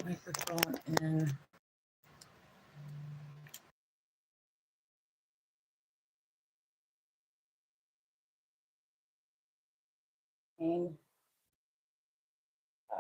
microphone in. And I.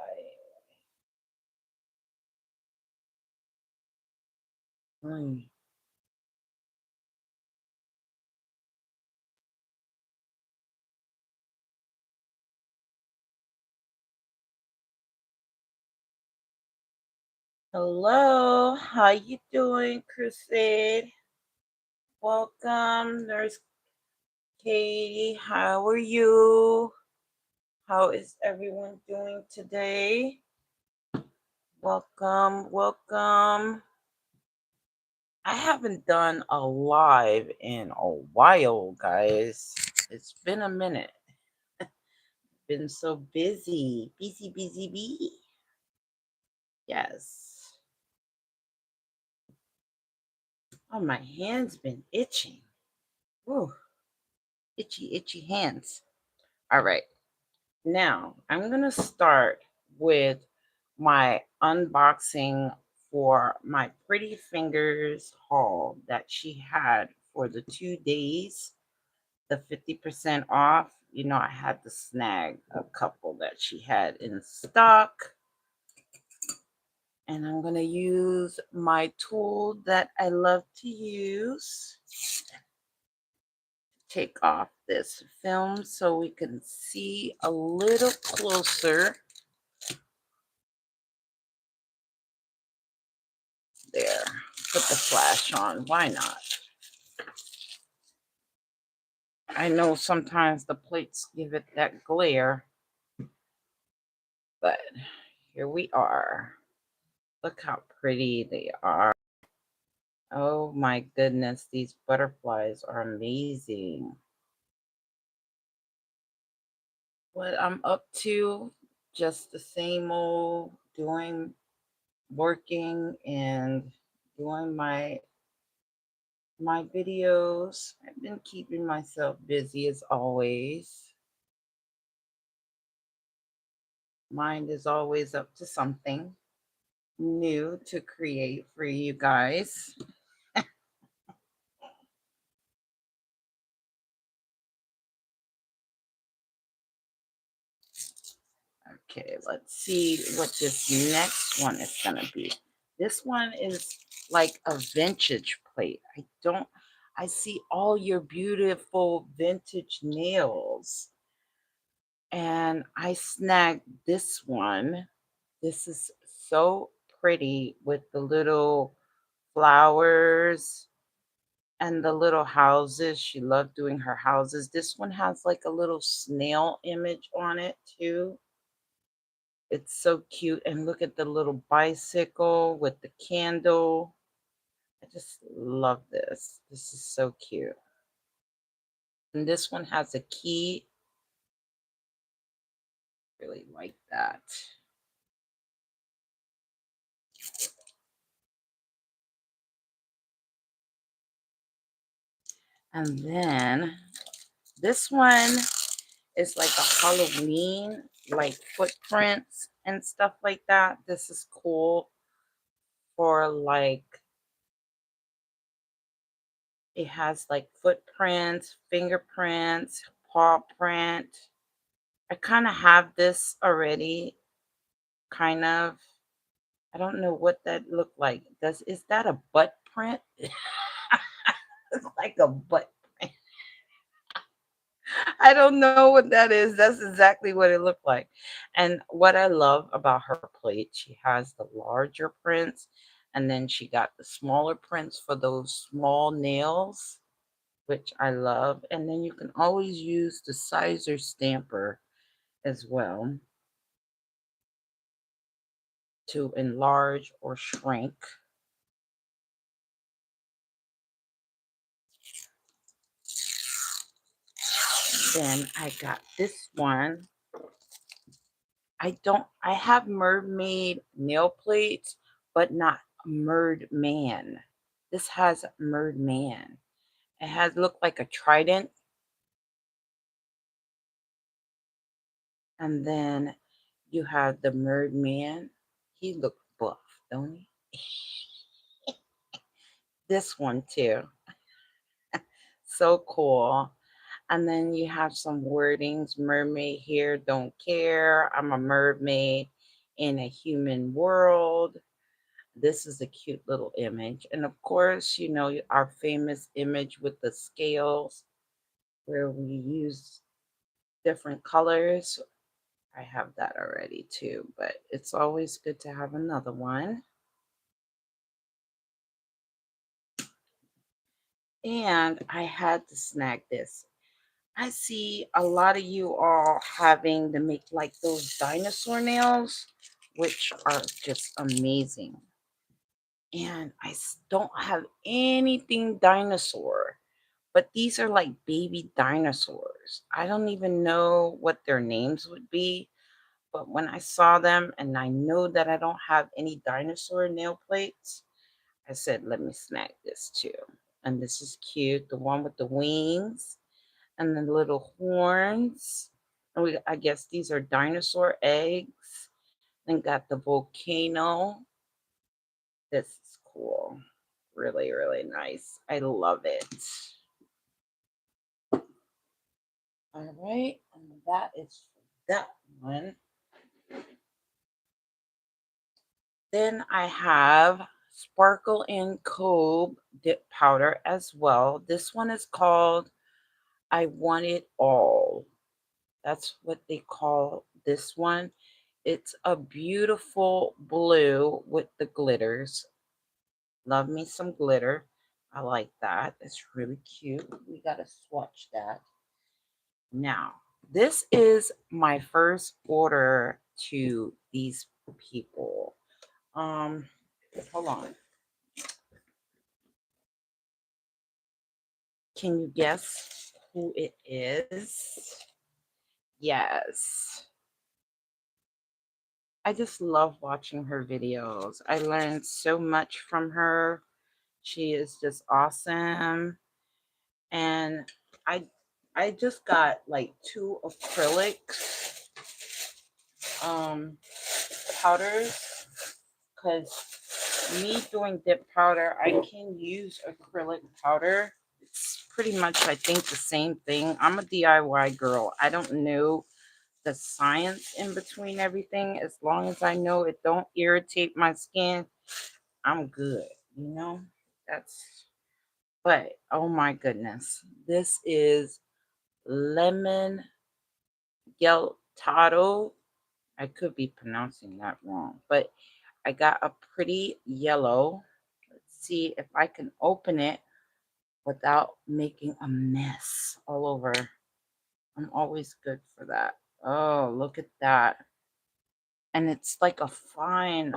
Hello, how you doing, Crusade? Welcome, Nurse Katie. How are you? How is everyone doing today? Welcome, welcome. I haven't done a live in a while, guys. It's been a minute. Been so busy. Busy, busy, busy. Yes. Oh, my hand's been itching. Whew. Itchy, itchy hands. All right. Now, I'm going to start with my unboxing for my Pretty Fingers haul that she had for the 2 days, the 50% off. You know, I had to snag a couple that she had in stock. And I'm going to use my tool that I love to use. Take off this film so we can see a little closer. There, put the flash on. Why not? I know sometimes the plates give it that glare, but here we are. Look how pretty they are. Oh my goodness, these butterflies are amazing. What I'm up to, just the same old working and doing my videos. I've been keeping myself busy as always. Mind is always up to something new to create for you guys. Okay, let's see what this next one is going to be. This one is like a vintage plate. I see all your beautiful vintage nails. And I snagged this one. This is so pretty with the little flowers and the little houses. She loved doing her houses. This one has like a little snail image on it too. It's so cute. And look at the little bicycle with the candle. I just love this. This is so cute. And this one has a key. Really like that. And then this one is like a Halloween, like footprints and stuff like that. This is cool for like, it has like footprints, fingerprints, paw print. I kind of have this already, kind of. I don't know what that looked like. Is that a butt print? It's like a butt print. I don't know what that is. That's exactly what it looked like. And what I love about her plate, she has the larger prints and then she got the smaller prints for those small nails, which I love. And then you can always use the sizer stamper as well to enlarge or shrink. Then I got this one. I have mermaid nail plates, but not merman. This has merman. It has looked like a trident. And then you have the merman. He looked buff, don't he? This one too. So cool. And then you have some wordings, mermaid here, don't care. I'm a mermaid in a human world. This is a cute little image. And of course, you know, our famous image with the scales where we use different colors. I have that already too, but it's always good to have another one. And I had to snag this. I see a lot of you all having to make like those dinosaur nails, which are just amazing. And don't have anything dinosaur, but these are like baby dinosaurs. I don't even know what their names would be, but when I saw them and I know that I don't have any dinosaur nail plates, I said, let me snag this too. And this is cute. The one with the wings and the little horns. And I guess these are dinosaur eggs. Then got the volcano. This is cool. Really, really nice. I love it. All right. And that is that one. Then I have Sparkle and Cove dip powder as well. This one is called I Want It All. That's what they call this one. It's a beautiful blue with the glitters. Love me some glitter. I like that. It's really cute. We got to swatch that. Now, this is my first order to these people. Um, Hold on. Can you guess who it is? Yes. I just love watching her videos. I learned so much from her. She is just awesome. And I I just got like 2 acrylic um powders because me doing dip powder, I can use acrylic powder. It's pretty much I think the same thing. I'm a DIY girl. I don't know the science in between everything. As long as I know it don't irritate my skin, I'm good, you know? That's but oh my goodness. This is lemon geltado. I could be pronouncing that wrong, but I got a pretty yellow. Let's see if I can open it without making a mess all over. I'm always good for that. Oh, look at that. And it's like a fine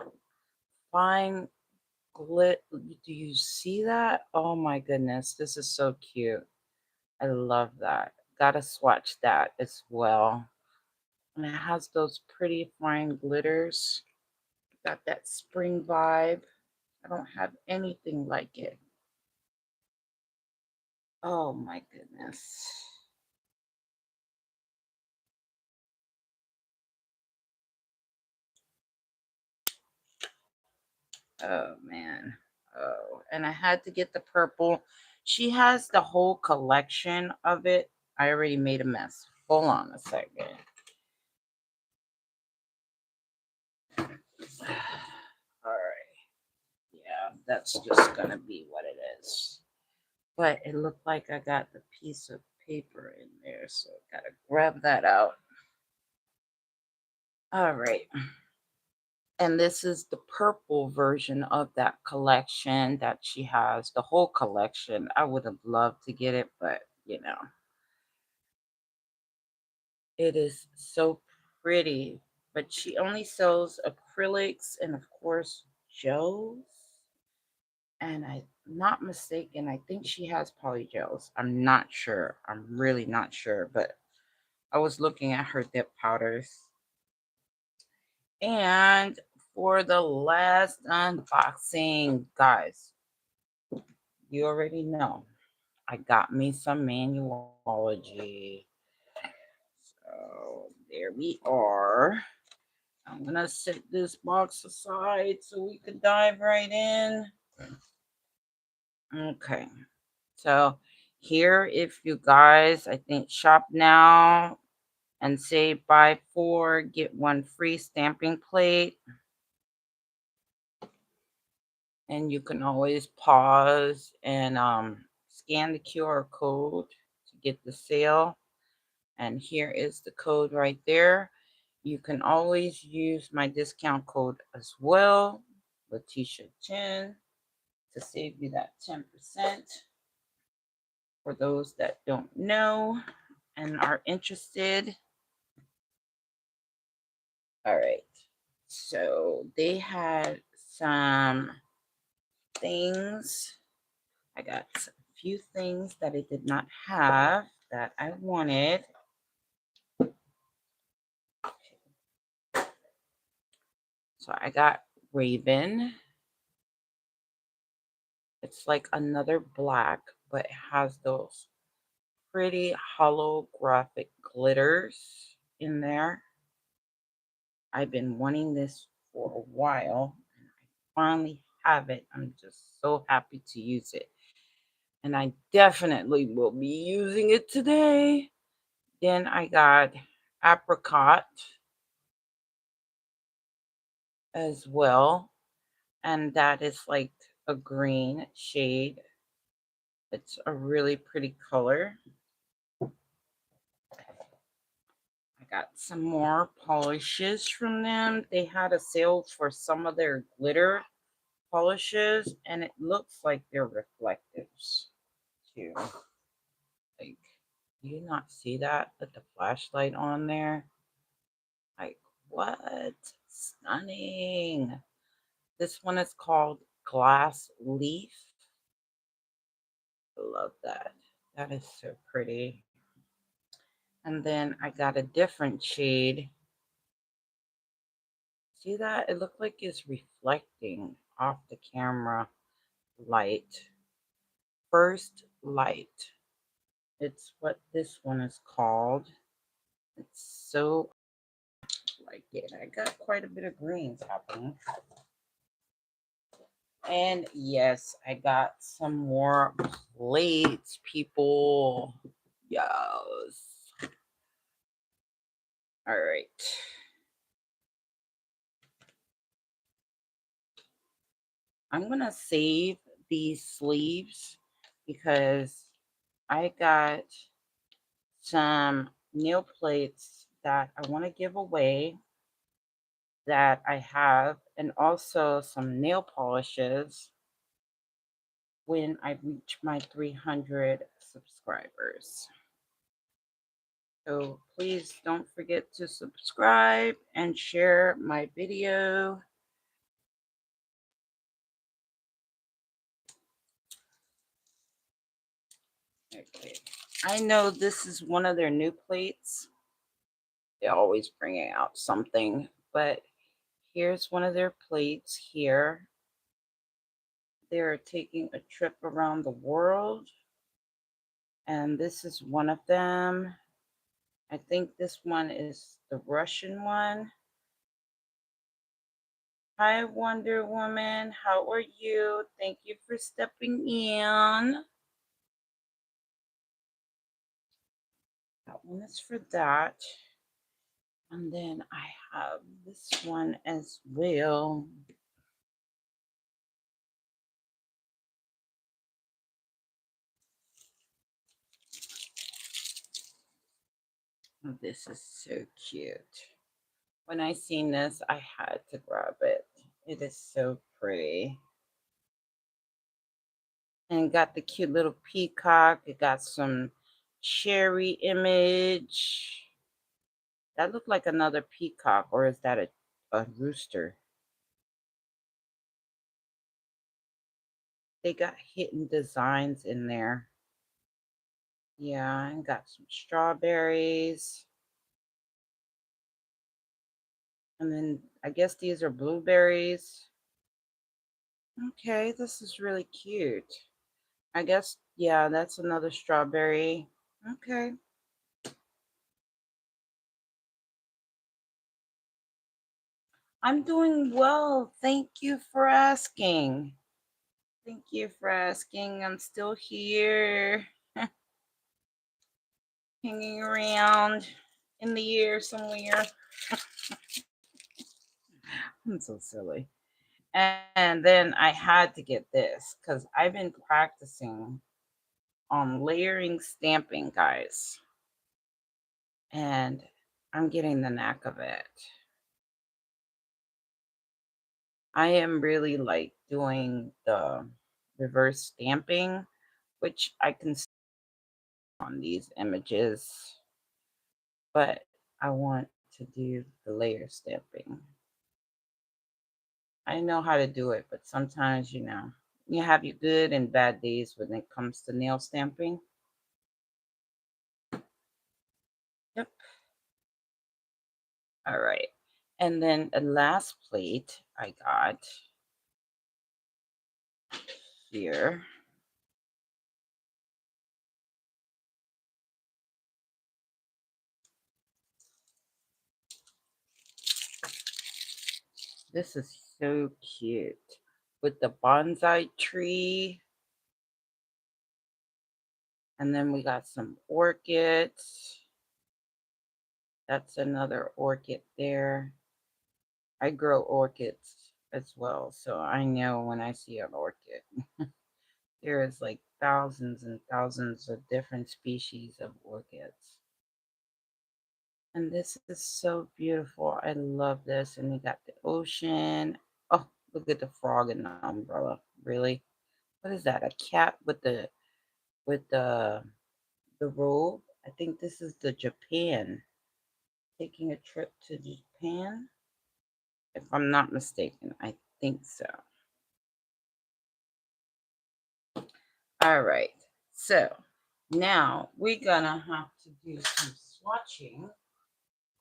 glit. Do you see that? Oh my goodness. This is so cute. I love that. Gotta swatch that as well. And it has those pretty fine glitters. Got that spring vibe. I don't have anything like it. Oh my goodness. Oh man. Oh, and I had to get the purple. She has the whole collection of it. I already made a mess. Hold on a second. All right. Yeah, that's just gonna be what it is. But it looked like I got the piece of paper in there, so gotta grab that out. All right. And this is the purple version of that collection that she has, the whole collection. I would have loved to get it, but you know, it is so pretty. But she only sells acrylics and, of course, gels. And I'm not mistaken, I think she has polygels. I'm not sure. I'm really not sure, but I was looking at her dip powders. And for the last unboxing, guys, you already know I got me some Maniology. So there we are. I'm gonna set this box aside so we can dive right in. Okay, so here, if you guys, I think shop now and say buy 4, get 1 free stamping plate. And you can always pause and scan the QR code to get the sale. And here is the code right there. You can always use my discount code as well, Latisha10, to save you that 10% for those that don't know and are interested. All right. So they had some things. I got a few things that I did not have that I wanted. So I got Raven. It's like another black, but it has those pretty holographic glitters in there. I've been wanting this for a while, and I finally have it. I'm just so happy to use it. And I definitely will be using it today. Then I got Apricot as well. And that is like a green shade. It's a really pretty color. I got some more polishes from them. They had a sale for some of their glitter polishes, and it looks like they're reflectives too. Like, do you not see that with the flashlight on there? Like, what? Stunning. This one is called Glass Leaf. I love that. That is so pretty. And then I got a different shade. See that? It looked like it's reflecting off the camera light. First Light. It's what this one is called. It's so like it. I got quite a bit of greens happening. And yes, I got some more plates, people. Yes. All right. I'm going to save these sleeves because I got some nail plates that I want to give away that I have, and also some nail polishes when I reach my 300 subscribers. So please don't forget to subscribe and share my video. Okay. I know this is one of their new plates. They're always bringing out something, but here's one of their plates here. They're taking a trip around the world, and this is one of them. I think this one is the Russian one. Hi, Wonder Woman. How are you? Thank you for stepping in. That one is for that. And then I have this one as well. Oh, this is so cute. When I seen this, I had to grab it. It is so pretty. And got the cute little peacock. It got some cherry image. That looked like another peacock, or is that a rooster? They got hidden designs in there. Yeah, and got some strawberries. And then I guess these are blueberries. Okay, this is really cute. I guess, yeah, that's another strawberry. Okay. I'm doing well. Thank you for asking. Thank you for asking. I'm still here, hanging around in the air somewhere. I'm so silly. And then I had to get this because I've been practicing on layering stamping, guys, and I'm getting the knack of it. I am really like doing the reverse stamping, which I can see on these images, but I want to do the layer stamping. I know how to do it, but sometimes, you have your good and bad days when it comes to nail stamping. Yep. All right. And then the last plate I got here. This is so cute with the bonsai tree. And then we got some orchids. That's another orchid there. I grow orchids as well, so I know when I see an orchid. There is like thousands and thousands of different species of orchids. And this is so beautiful. I love this. And you got the ocean. Oh, look at the frog in the umbrella. Really? What is that? A cat with the robe? I think this is the Japan. Taking a trip to Japan, if I'm not mistaken. I think so. All right. So now we're gonna have to do some swatching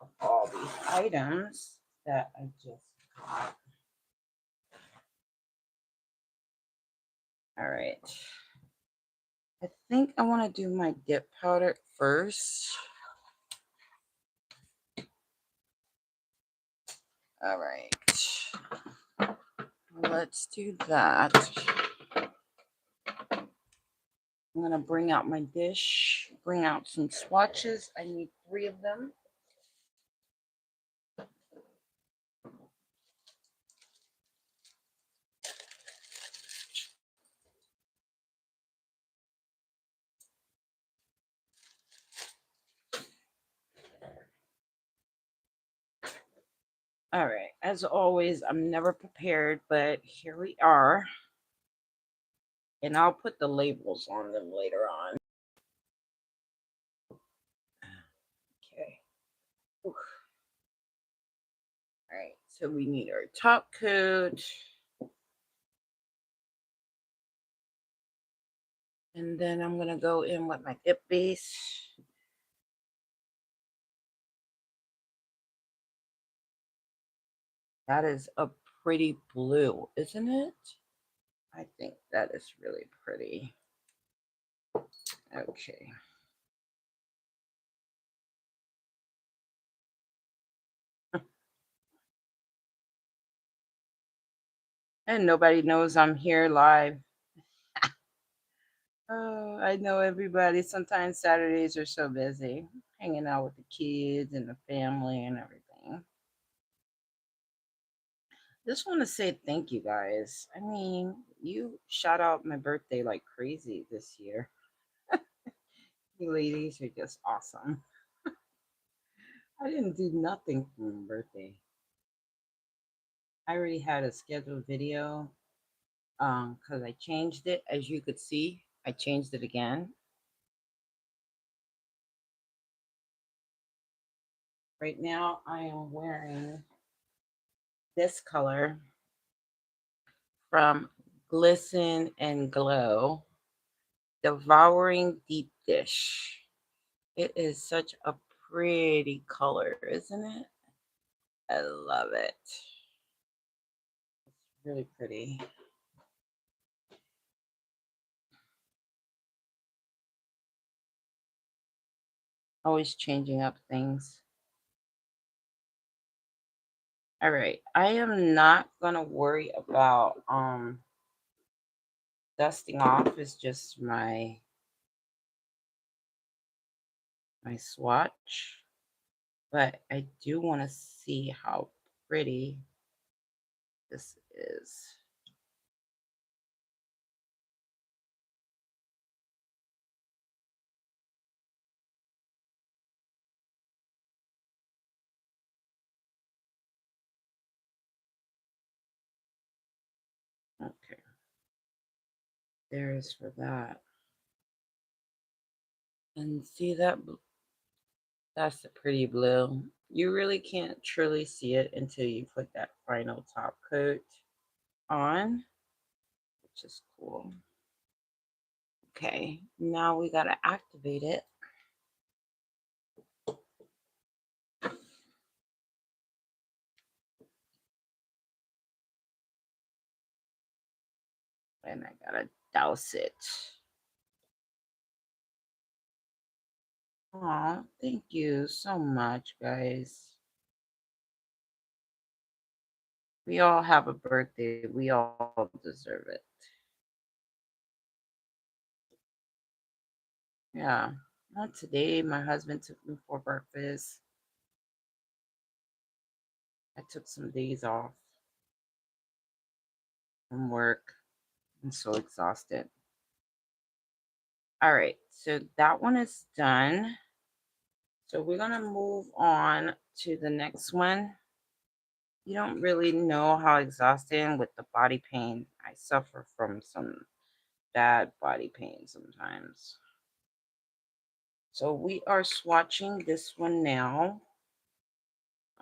of all these items that I just got. All right. I think I want to do my dip powder first. All right. Let's do that. I'm going to bring out my dish, bring out some swatches. I need 3 of them. All right. As always, I'm never prepared, but here we are. And I'll put the labels on them later on. Okay. Oof. All right. So we need our top coat. And then I'm going to go in with my dip base. That is a pretty blue, isn't it? I think that is really pretty. Okay. And nobody knows I'm here live. Oh, I know everybody. Sometimes Saturdays are so busy, hanging out with the kids and the family and everything. Just want to say thank you guys. I mean, you shout out my birthday like crazy this year. You ladies are just awesome. I didn't do nothing for my birthday. I already had a scheduled video because I changed it. As you could see, I changed it again. Right now, I am wearing this color from Glisten and Glow, Devouring Deep Dish. It is such a pretty color, isn't it? I love it. It's really pretty. Always changing up things. All right. I am not gonna worry about dusting off. It's just my swatch. But I do want to see how pretty this is. Okay, there is for that. And see that? That's the pretty blue. You really can't truly see it until you put that final top coat on, which is cool. Okay, now we gotta activate it. And I gotta douse it. Aw, thank you so much, guys. We all have a birthday. We all deserve it. Yeah. Not today. My husband took me for breakfast. I took some days off from work. I'm so exhausted. All right. So that one is done. So we're going to move on to the next one. You don't really know how exhausting with the body pain. I suffer from some bad body pain sometimes. So we are swatching this one now.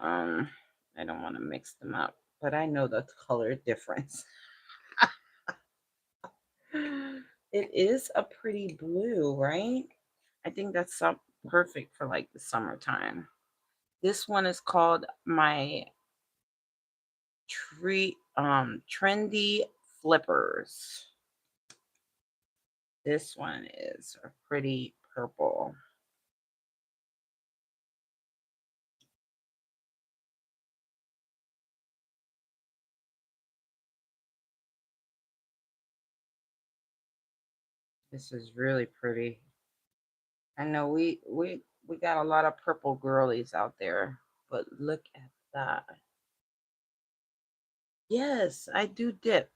Um, I don't want to mix them up, but I know the color difference. It is a pretty blue, right? I think that's so perfect for like the summertime. This one is called my trendy flippers. This one is a pretty purple. This is really pretty. I know we got a lot of purple girlies out there, but look at that. Yes, I do dip.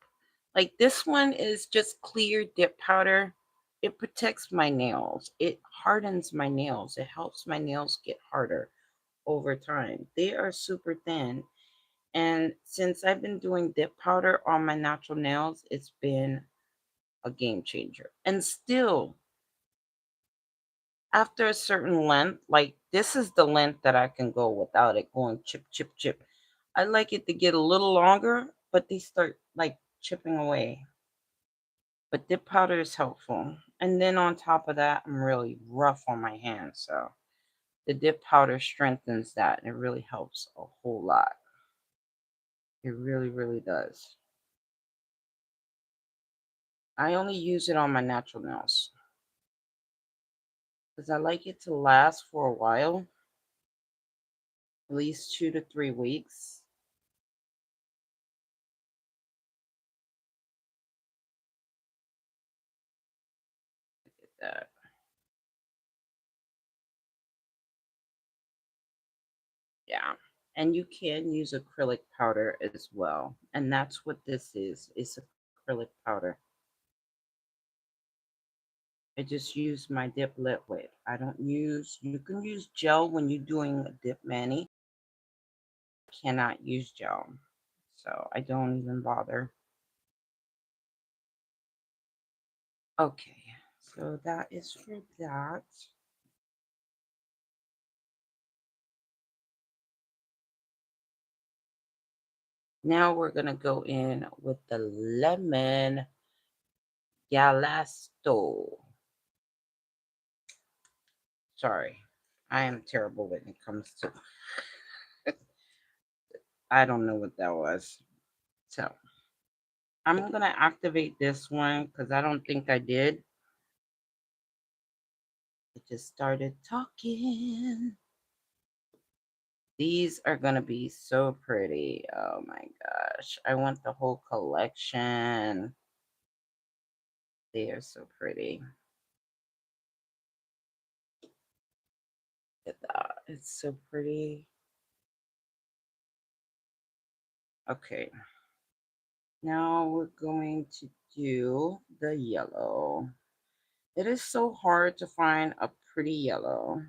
Like this one is just clear dip powder. It protects my nails. It hardens my nails. It helps my nails get harder over time. They are super thin. And since I've been doing dip powder on my natural nails, it's been a game changer. And still, after a certain length, like this is the length that I can go without it going chip, chip, chip. I like it to get a little longer, but they start like chipping away. But dip powder is helpful. And then on top of that, I'm really rough on my hands. So the dip powder strengthens that and it really helps a whole lot. It really, really does. I only use it on my natural nails because I like it to last for a while, at least 2 to 3 weeks. Look at that. Yeah. And you can use acrylic powder as well. And that's what this is. It's acrylic powder. I just use my dip liquid. I don't use, you can use gel when you're doing a dip mani. Cannot use gel. So I don't even bother. Okay. So that is for that. Now we're going to go in with the lemon Galasto. Sorry. I am terrible when it comes to, I don't know what that was. So I'm going to activate this one because I don't think I did. I just started talking. These are going to be so pretty. Oh my gosh. I want the whole collection. They are so pretty. Look at that. It's so pretty. Okay. Now we're going to do the yellow. It is so hard to find a pretty yellow.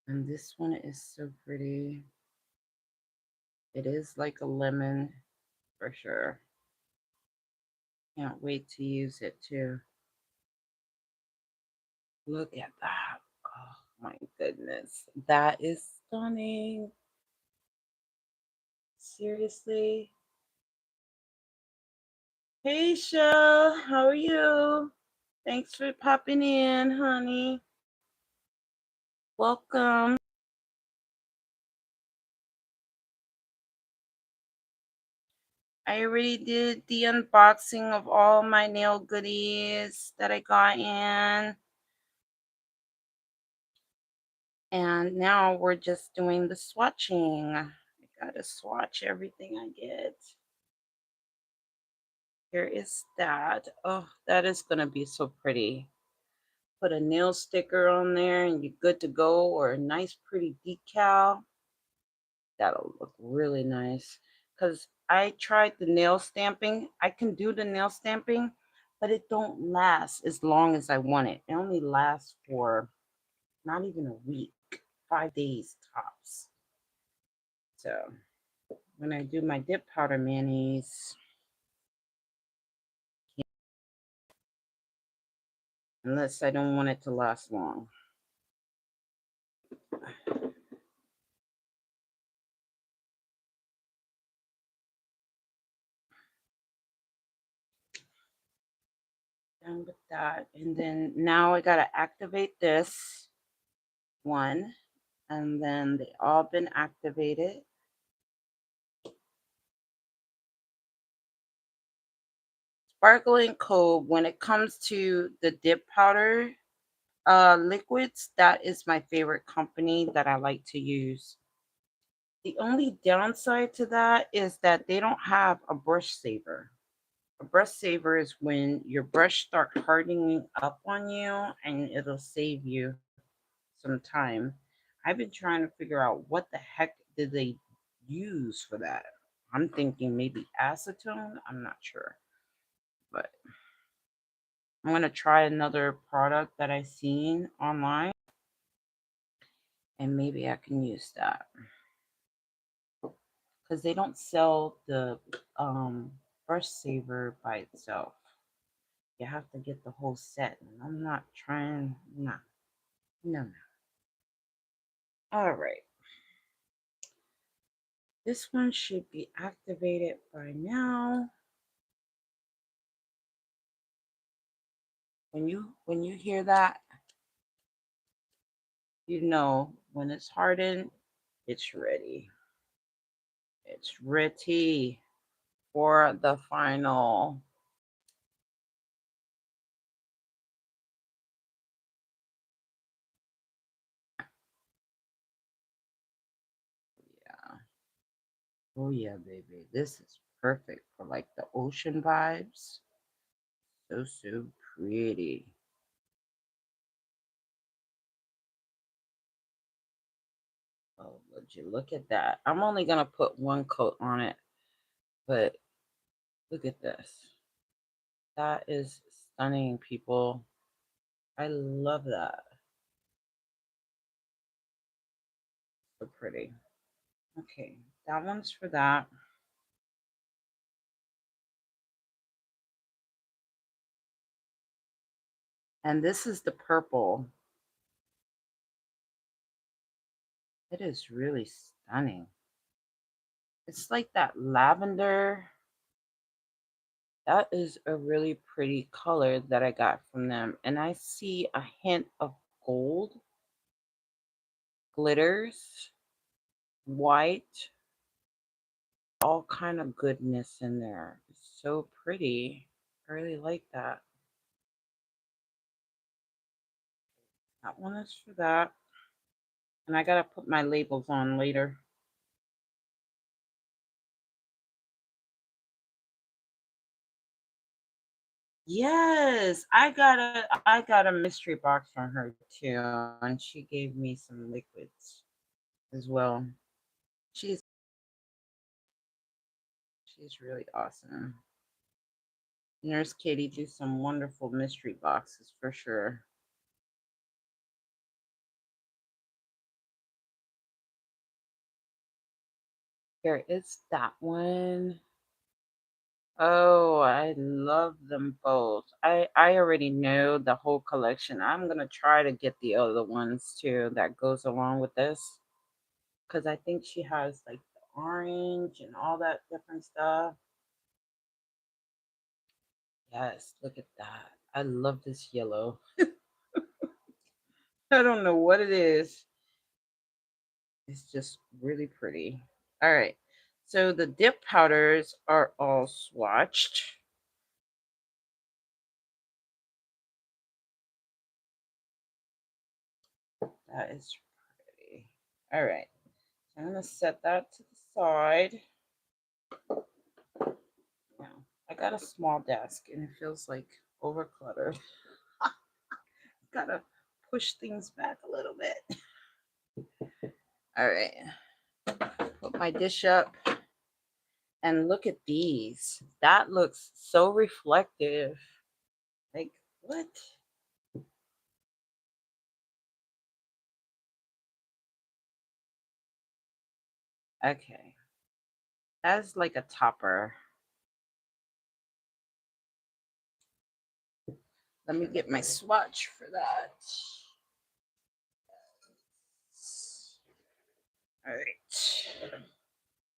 And this one is so pretty. It is like a lemon for sure. Can't wait to use it too. Look at that. Oh my goodness. That is stunning. Seriously. Hey, Shell. How are you? Thanks for popping in, honey. Welcome. I already did the unboxing of all my nail goodies that I got in. And now we're just doing the swatching. I gotta swatch everything I get. Here is that. Oh, that is gonna be so pretty. Put a nail sticker on there and you're good to go, or a nice pretty decal. That'll look really nice. Because I tried the nail stamping. I can do the nail stamping, but it don't last as long as I want it. It only lasts for not even a week, 5 days tops. So when I do my dip powder manis, unless I don't want it to last long. Done with that. And then now I gotta activate this one. And then they all been activated. Sparkling Cove, when it comes to the dip powder liquids, that is my favorite company that I like to use. The only downside to that is that they don't have a brush saver. A brush saver is when your brush start hardening up on you, and it'll save you some time. I've been trying to figure out what the heck did they use for that. I'm thinking maybe acetone. I'm not sure, but I'm gonna try another product that I seen online, and maybe I can use that because they don't sell the brush saver by itself. You have to get the whole set, and I'm not trying. No, no, no. All right, this one should be activated by now. When you hear that, you know when it's hardened, it's ready. It's ready for the final. Yeah. Oh yeah, baby. This is perfect for like the ocean vibes. So pretty. Oh, would you look at that? I'm only gonna put one coat on it, but look at this. That is stunning, people. I love that. So pretty. Okay, that one's for that. And this is the purple. It is really stunning. It's like that lavender. That is a really pretty color that I got from them. And I see a hint of gold, glitters, white, all kind of goodness in there. It's so pretty. I really like that. That one is for that. And I gotta put my labels on later. Yes, I got a mystery box from her too, and she gave me some liquids as well. She's she's really awesome. Nurse Katie do some wonderful mystery boxes for sure. Here is that one. Oh, I love them both. I already know the whole collection. I'm gonna try to get the other ones too that goes along with this because I think she has like the orange and all that different stuff. Yes, look at that. I love this yellow. I don't know what it is. It's just really pretty. All right. So the dip powders are all swatched. That is pretty. All right. So I'm going to set that to the side. Now, I got a small desk and it feels like over cluttered. Gotta push things back a little bit. All right. Put my dish up and look at these. That looks so reflective. Like, what? Okay. That's like a topper. Let me get my swatch for that. All right.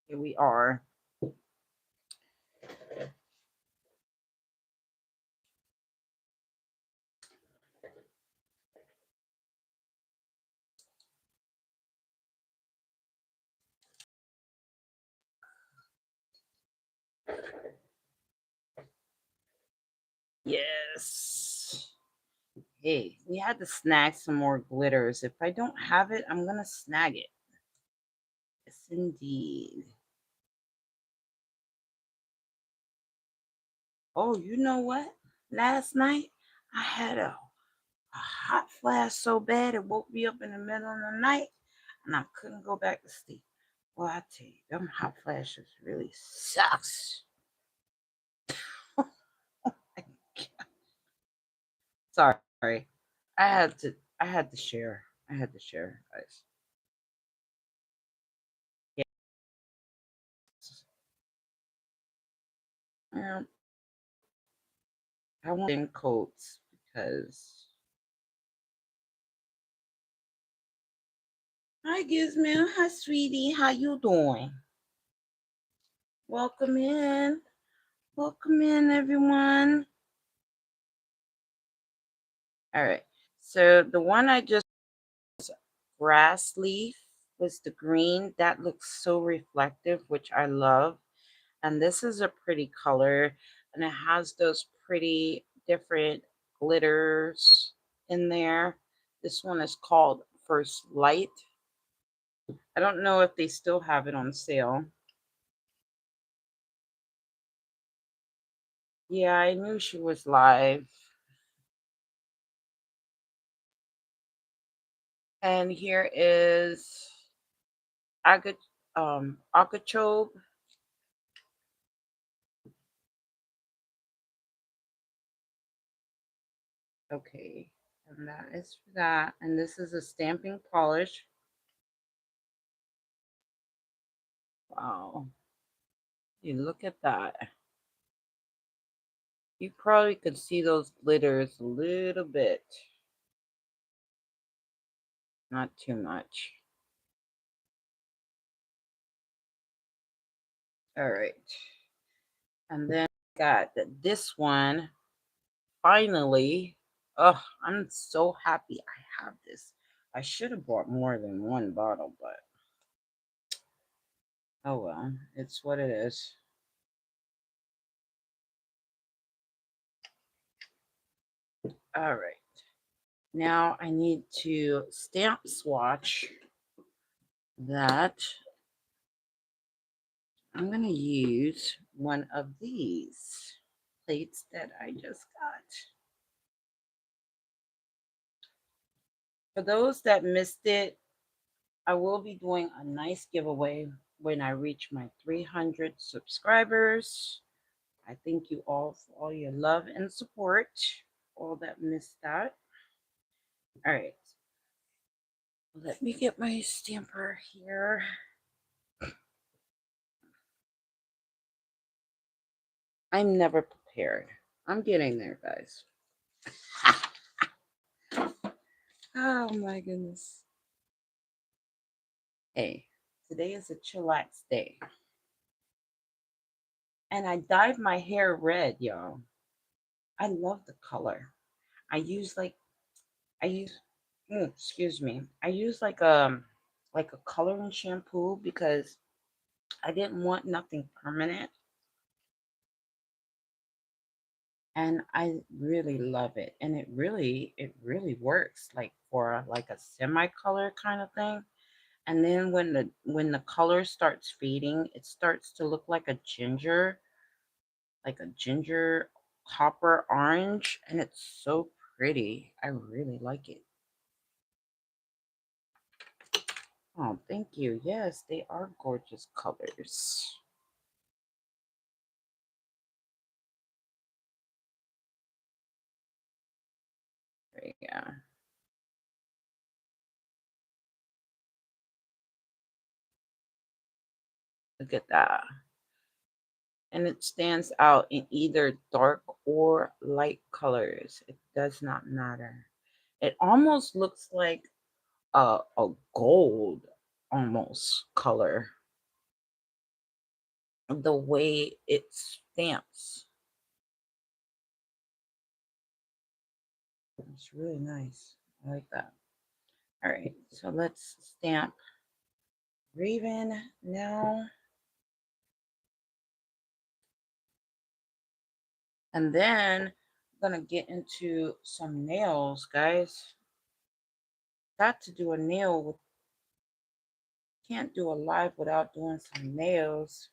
Here we are. Yes. Hey, we had to snag some more glitters. If I don't have it, I'm gonna snag it. Yes, indeed. Oh, you know what? Last night I had a hot flash so bad it woke me up in the middle of the night and I couldn't go back to sleep. Well, I tell you, them hot flashes really sucks. Sorry. I had to share. I had to share, guys. Yeah. I want in coats because hi Gizmo, hi sweetie, how you doing? Welcome in. Welcome in everyone. All right. So the one I just grass leaf was the green. That looks so reflective, which I love. And this is a pretty color and it has those pretty different glitters in there. This one is called First Light. I don't know if they still have it on sale. Yeah, I knew she was live. And here is Agachobe. Okay, and that is for that. And this is a stamping polish. Wow, you look at that. You probably could see those glitters a little bit, not too much. All right, and then got this one. Finally, oh, I'm so happy I have this. I should have bought more than one bottle, but oh well, it's what it is. All right. Now I need to stamp swatch that I'm going to use one of these plates that I just got. For those that missed it, I will be doing a nice giveaway when I reach my 300 subscribers. I thank you all for all your love and support, all that missed that. All right, let me get my stamper here. I'm never prepared. I'm getting there, guys. Oh my goodness. Hey, today is a chillax day. And I dyed my hair red, y'all. I love the color. I use like I use excuse me. I use like a coloring shampoo because I didn't want nothing permanent. And I really love it. And it really works like for like a semi-color kind of thing. And then when the color starts fading, it starts to look like a ginger copper orange, and it's so pretty. I really like it. Oh, thank you. Yes, they are gorgeous colors. There you go. Look at that. And it stands out in either dark or light colors. It does not matter. It almost looks like a gold almost color, the way it stamps. It's really nice. I like that. All right, so let's stamp Raven now. And then I'm gonna get into some nails, guys. Got to do a nail with, can't do a live without doing some nails.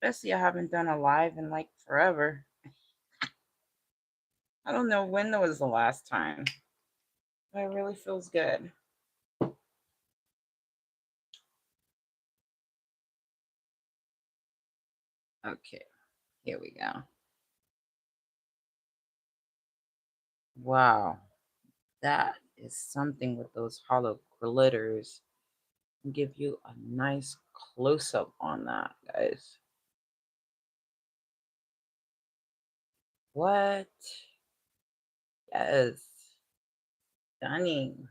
Especially I haven't done a live in like forever. I don't know when was the last time. But it really feels good. Okay, here we go. Wow, that is something with those hollow glitters. Give you a nice close up on that, guys. What? Yes. Stunning.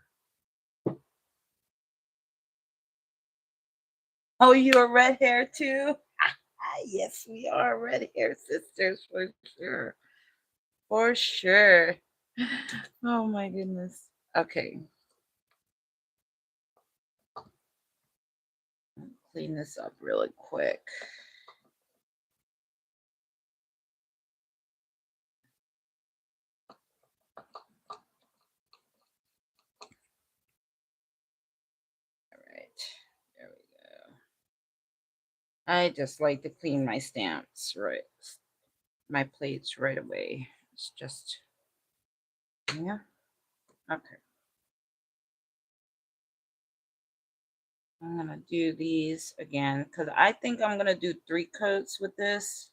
Oh, you are red hair too? Yes, we are red hair sisters for sure. For sure. Oh my goodness. Okay. Clean this up really quick. All right. There we go. I just like to clean my stamps, right? My plates right away. It's just, yeah. Okay. I'm gonna do these again because I think I'm gonna do 3 coats with this.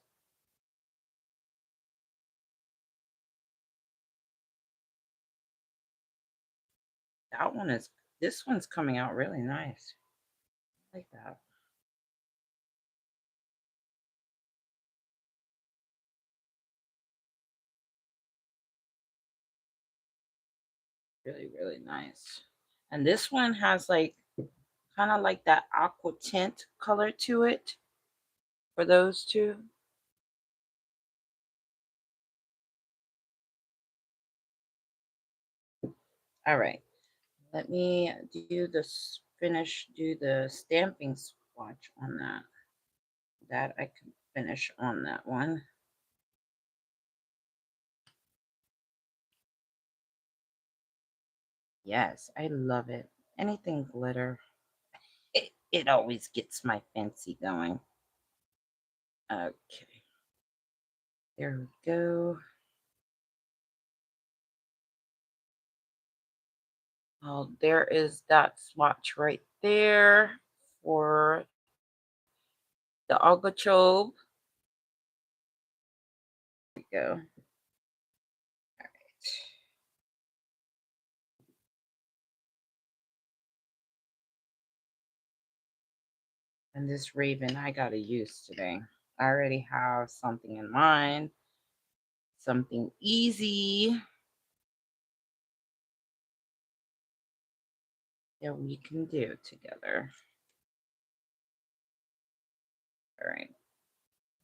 That one is, this one's coming out really nice. I like that. Really, really nice. And this one has like kind of like that aqua tint color to it for those two. All right. Let me do this, do the stamping swatch on that. That I can finish on that one. Yes, I love it. Anything glitter. It always gets my fancy going. Okay. There we go. Oh, there is that swatch right there for the Algochobe. There we go. All right. And this Raven I gotta use today. I already have something in mind, something easy that we can do together. All right.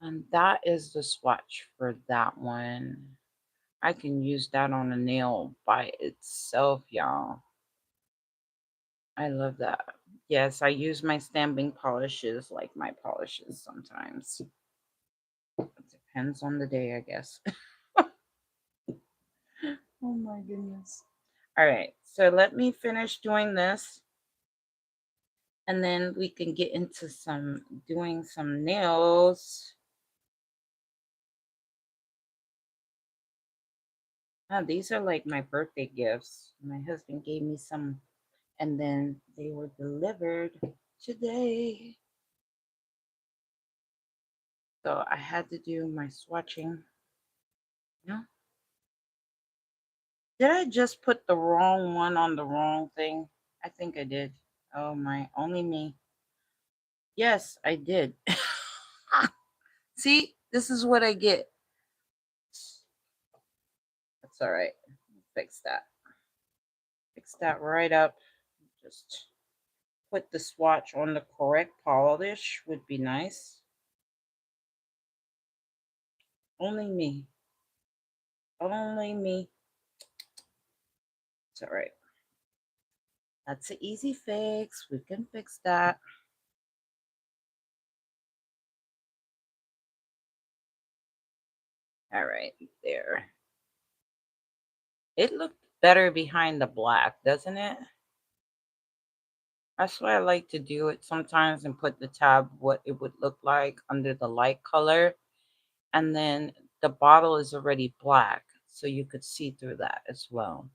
And that is the swatch for that one. I can use that on a nail by itself, y'all. I love that. Yes, I use my stamping polishes like my polishes sometimes. It depends on the day, I guess. Oh my goodness. All right, so let me finish doing this and then we can get into doing some nails. Oh, these are like my birthday gifts. My husband gave me some and then they were delivered today. So I had to do my swatching. No? Did I just put the wrong one on the wrong thing? I think I did. Oh my, only me. Yes, I did. See, this is what I get. That's all right. Fix that. Fix that right up. Just put the swatch on the correct polish would be nice. Only me. Only me. It's all right. That's an easy fix. We can fix that. All right, there. It looked better behind the black, doesn't it? That's why I like to do it sometimes and put the tab what it would look like under the light color. And then the bottle is already black, so you could see through that as well.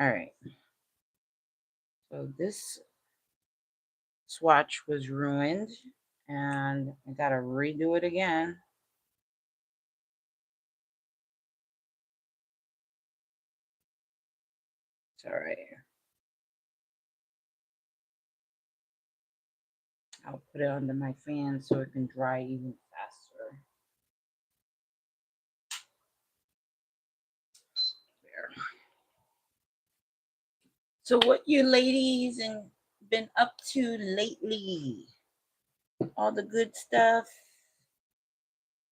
All right. So this swatch was ruined and I gotta redo it again. It's all right. I'll put it under my fan so it can dry even faster. There. So what you ladies and been up to lately? All the good stuff.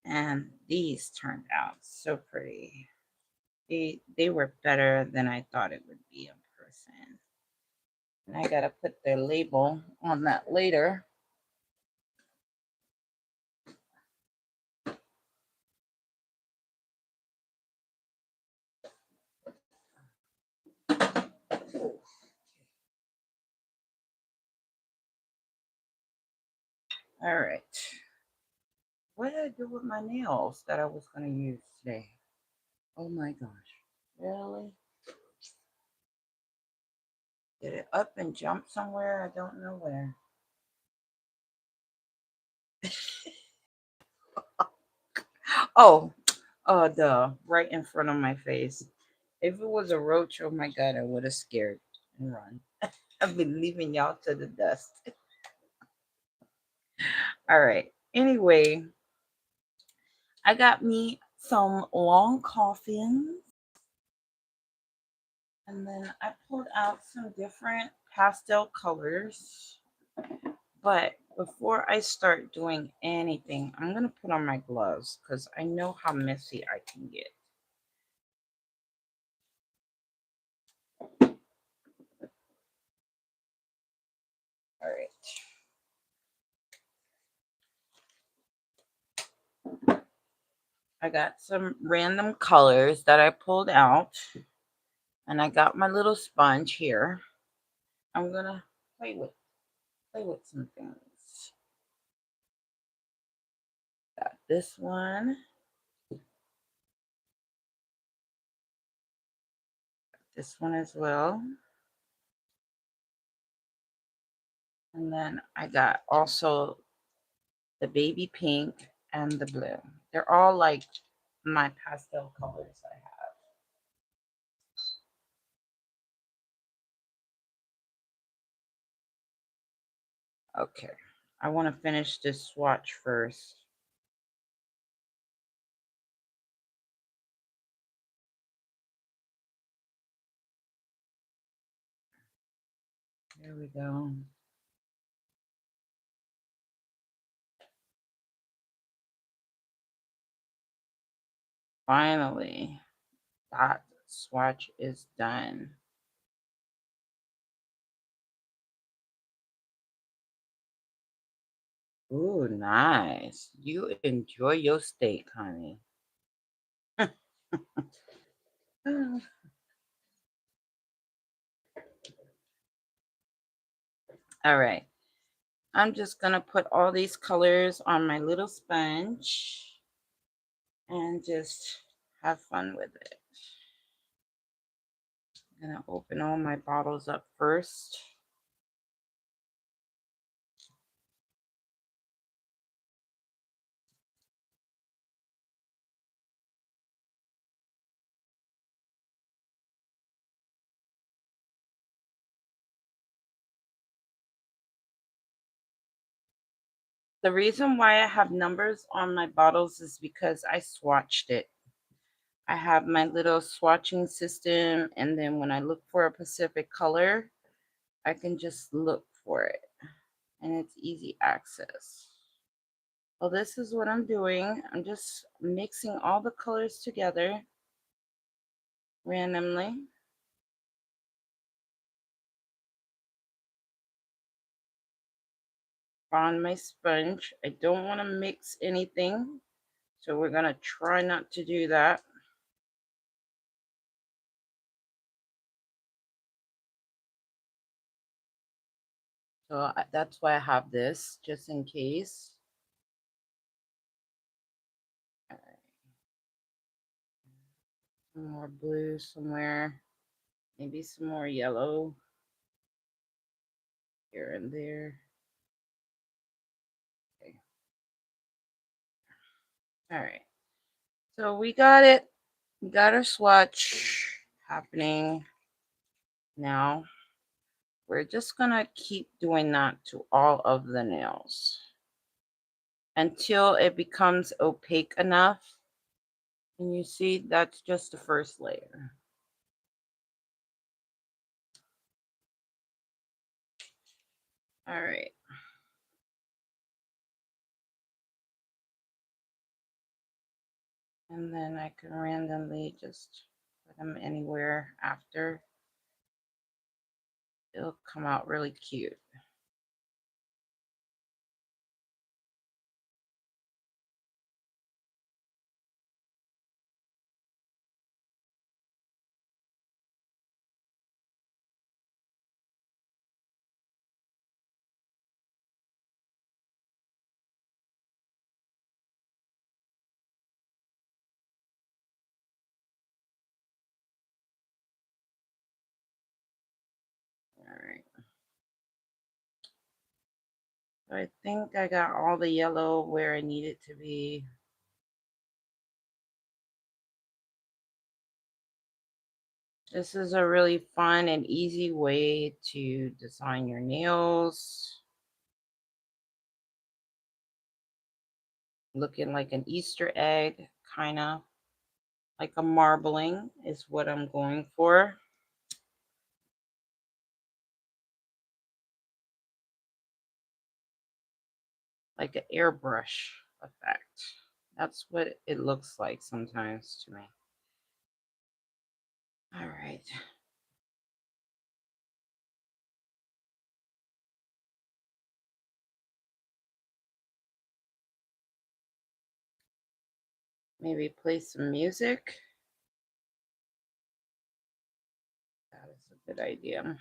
And these turned out so pretty. They were better than I thought it would be in person. And I gotta put the label on that later. All right. What did I do with my nails that I was gonna use today? Oh my gosh. Really? Did it up and jump somewhere? I don't know where. Oh, duh, right in front of my face. If it was a roach, oh my god, I would have scared and run. I've been leaving y'all to the dust. All right. Anyway, I got me some long coffins. And then I pulled out some different pastel colors. But before I start doing anything, I'm going to put on my gloves because I know how messy I can get. All right. I got some random colors that I pulled out. And I got my little sponge here. I'm going to play with some things. Got this one. This one as well. And then I got also the baby pink and the blue. They're all like my pastel colors I have. Okay. I want to finish this swatch first. There we go. Finally, that swatch is done. Ooh, nice. You enjoy your steak, honey. All right. I'm just going to put all these colors on my little sponge and just have fun with it. I'm going to open all my bottles up first. The reason why I have numbers on my bottles is because I swatched it. I have my little swatching system, and then when I look for a specific color, I can just look for it, and it's easy access. Well, this is what I'm doing. I'm just mixing all the colors together randomly. On my sponge. I don't want to mix anything, so we're going to try not to do that. So that's why I have this, just in case. All right. Some more blue somewhere, maybe some more yellow here and there. Okay. All right. So we got it. We got our swatch happening now. We're just going to keep doing that to all of the nails until it becomes opaque enough. And you see, that's just the first layer. All right. And then I can randomly just put them anywhere after. It'll come out really cute. All right. So I think I got all the yellow where I need it to be. This is a really fun and easy way to design your nails. Looking like an Easter egg, kind of like a marbling is what I'm going for. Like an airbrush effect. That's what it looks like sometimes to me. All right. Maybe play some music. That is a good idea.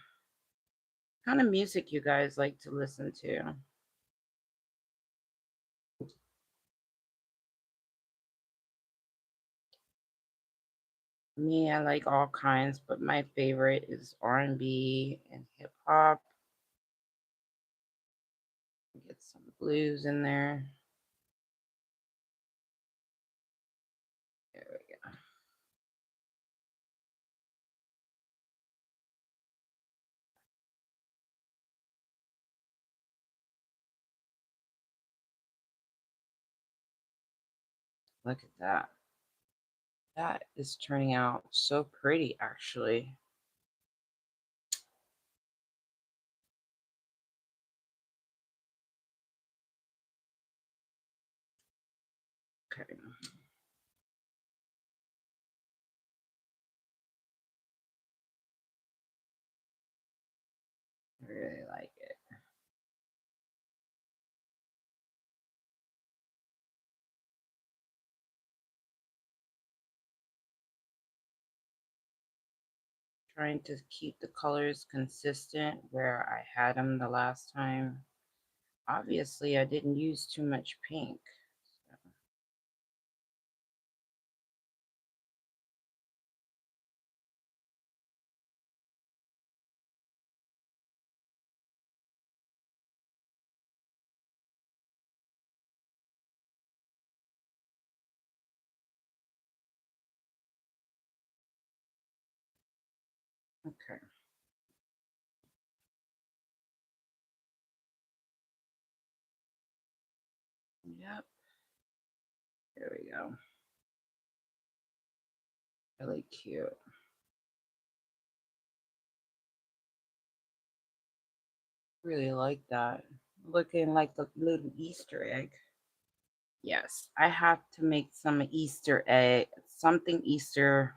Kind of music you guys like to listen to? Me, I like all kinds, but my favorite is R&B and hip hop. Get some blues in there. There we go. Look at that. That is turning out so pretty, actually. Okay. I really like it. Trying to keep the colors consistent where I had them the last time. Obviously, I didn't use too much pink. Okay. Yep. There we go. Really cute. Really like that. Looking like a little Easter egg. Yes, I have to make some Easter egg, something Easter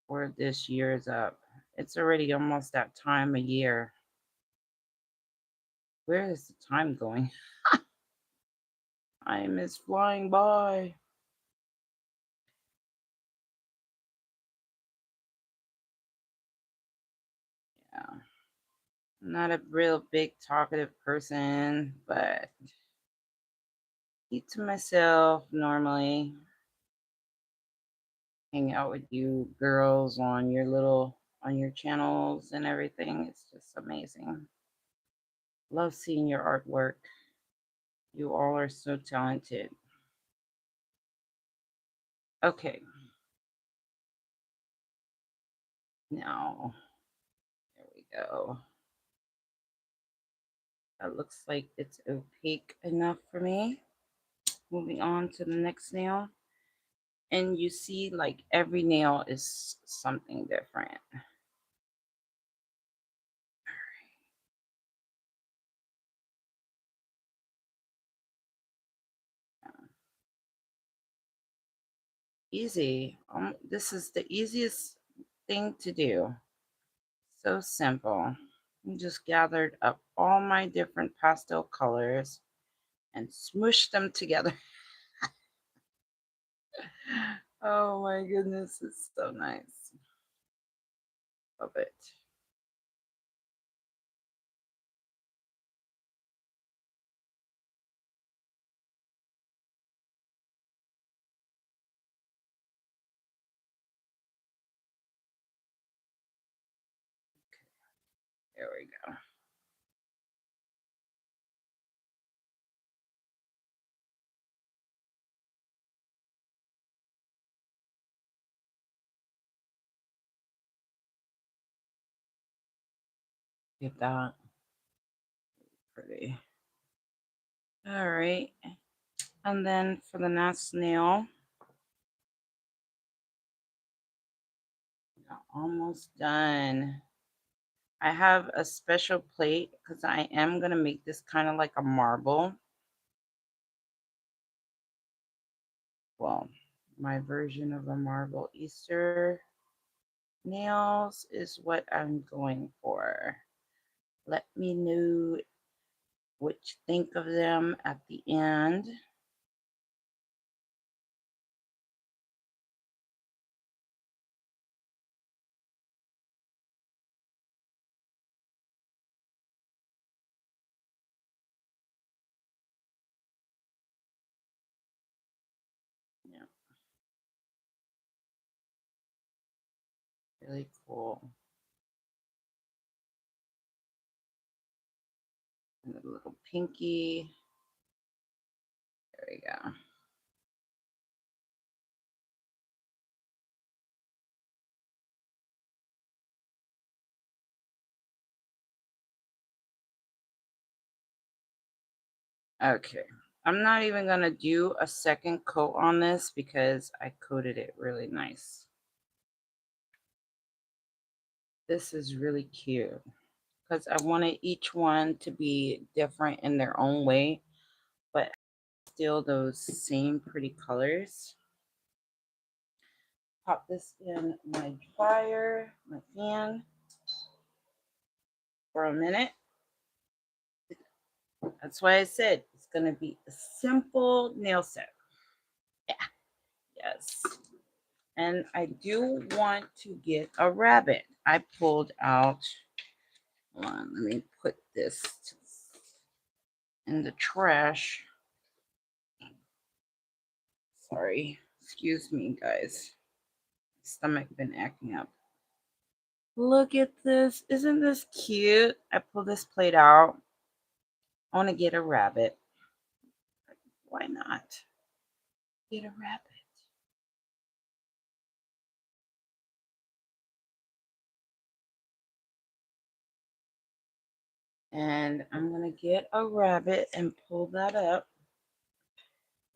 for this year's up. It's already almost that time of year. Where is the time going? Time is flying by. Yeah. I'm not a real big talkative person, but keep to myself normally. Hang out with you girls on your channels and everything. It's just amazing. Love seeing your artwork. You all are so talented. Okay, now there we go. That looks like it's opaque enough for me. Moving on to the next nail. And you see, like, every nail is something different. Easy. This is the easiest thing to do. So simple. I just gathered up all my different pastel colors and smooshed them together. Oh my goodness, it's so nice. Love it. There we go. Get that. Pretty. All right. And then for the next nail, almost done. I have a special plate because I am going to make this kind of like a marble. Well, my version of a marble Easter nails is what I'm going for. Let me know what you think of them at the end. Really cool. And a little pinky. There we go. Okay. I'm not even going to do a second coat on this because I coated it really nice. This is really cute because I wanted each one to be different in their own way, but still those same pretty colors. Pop this in my dryer, my fan, for a minute. That's why I said it's going to be a simple nail set. Yeah, yes. And I do want to get a rabbit. I pulled out, hold on, let me put this in the trash. Sorry, excuse me, guys. Stomach been acting up. Look at this. Isn't this cute? I pulled this plate out. I want to get a rabbit. Why not? Get a rabbit. And I'm going to get a rabbit and pull that up.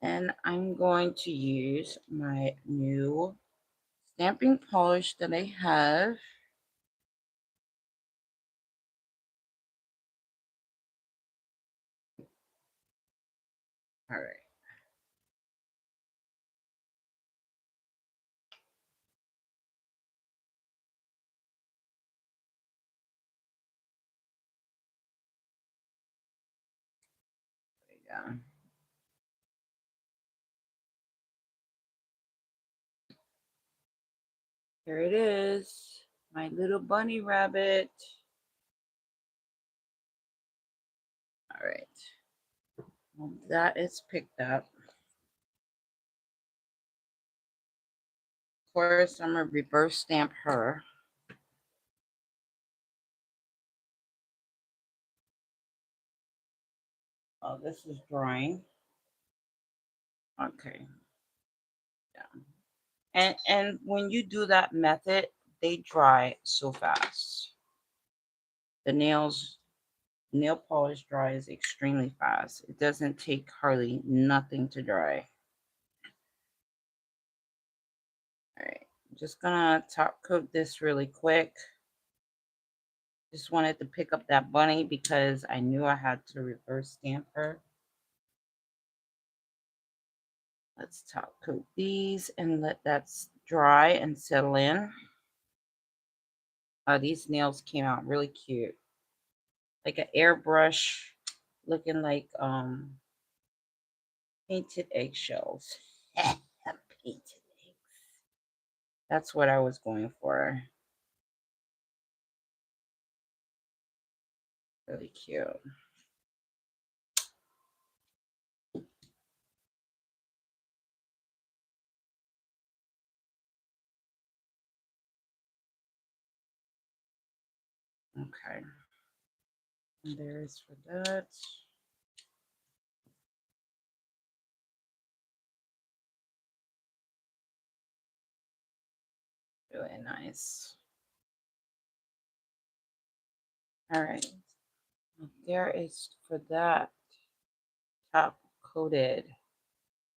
And I'm going to use my new stamping polish that I have. All right. There we go. Here it is. My little bunny rabbit. All right. Well, that is picked up. Of course, I'm going to reverse stamp her. Oh, this is drying. Okay. Yeah. And when you do that method, they dry so fast. The nail polish dries extremely fast. It doesn't take hardly nothing to dry. All right, I'm just gonna top coat this really quick. Just wanted to pick up that bunny because I knew I had to reverse stamp her. Let's top coat these and let that dry and settle in. These nails came out really cute. Like an airbrush, looking like painted eggshells. Painted eggs. That's what I was going for. Really cute. Okay. And there's for that. Really nice. All right. There is for that top coated.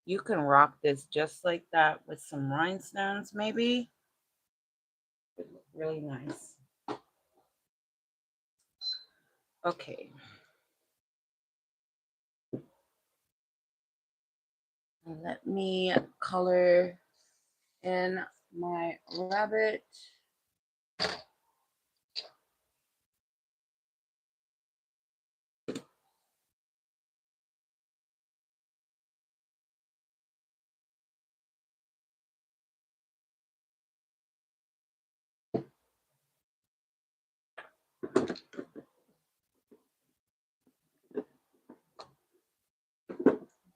You can rock this just like that with some rhinestones, maybe. It would look really nice. Okay. Let me color in my rabbit.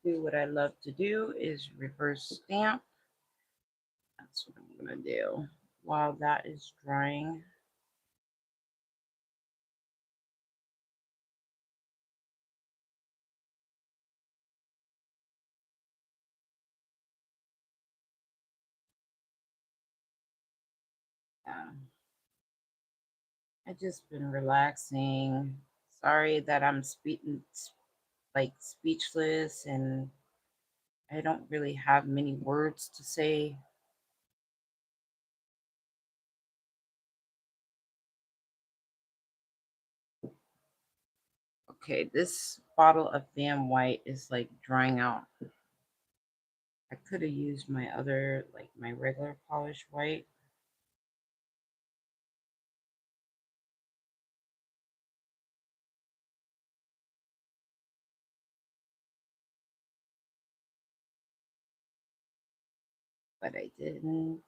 Do what I love to do is reverse stamp. That's what I'm gonna do. while that is drying. Yeah. I've just been relaxing. Sorry that I'm speaking like speechless and I don't really have many words to say. Okay, this bottle of Van White is like drying out. I could have used my other, like my regular polished white. But I didn't.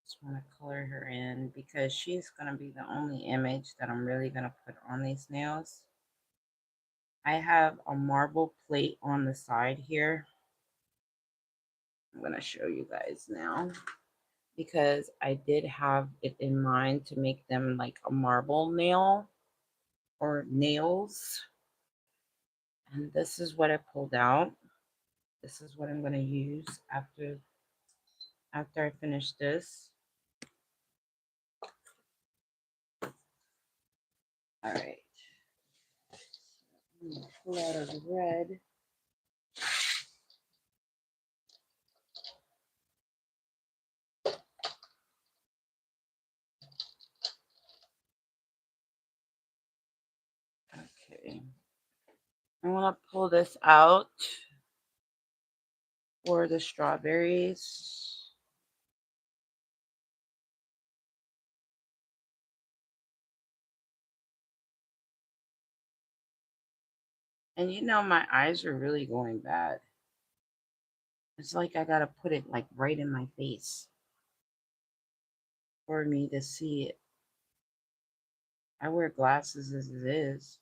Just want to color her in because she's going to be the only image that I'm really going to put on these nails. I have a marble plate on the side here. I'm going to show you guys now because I did have it in mind to make them like a marble nail or nails. And this is what I pulled out. This is what I'm going to use after I finish this. All right. I'm going to pull out of the red. Okay. I want to pull this out for the strawberries. And you know, my eyes are really going bad. It's like I got to put it like right in my face for me to see it. I wear glasses as it is.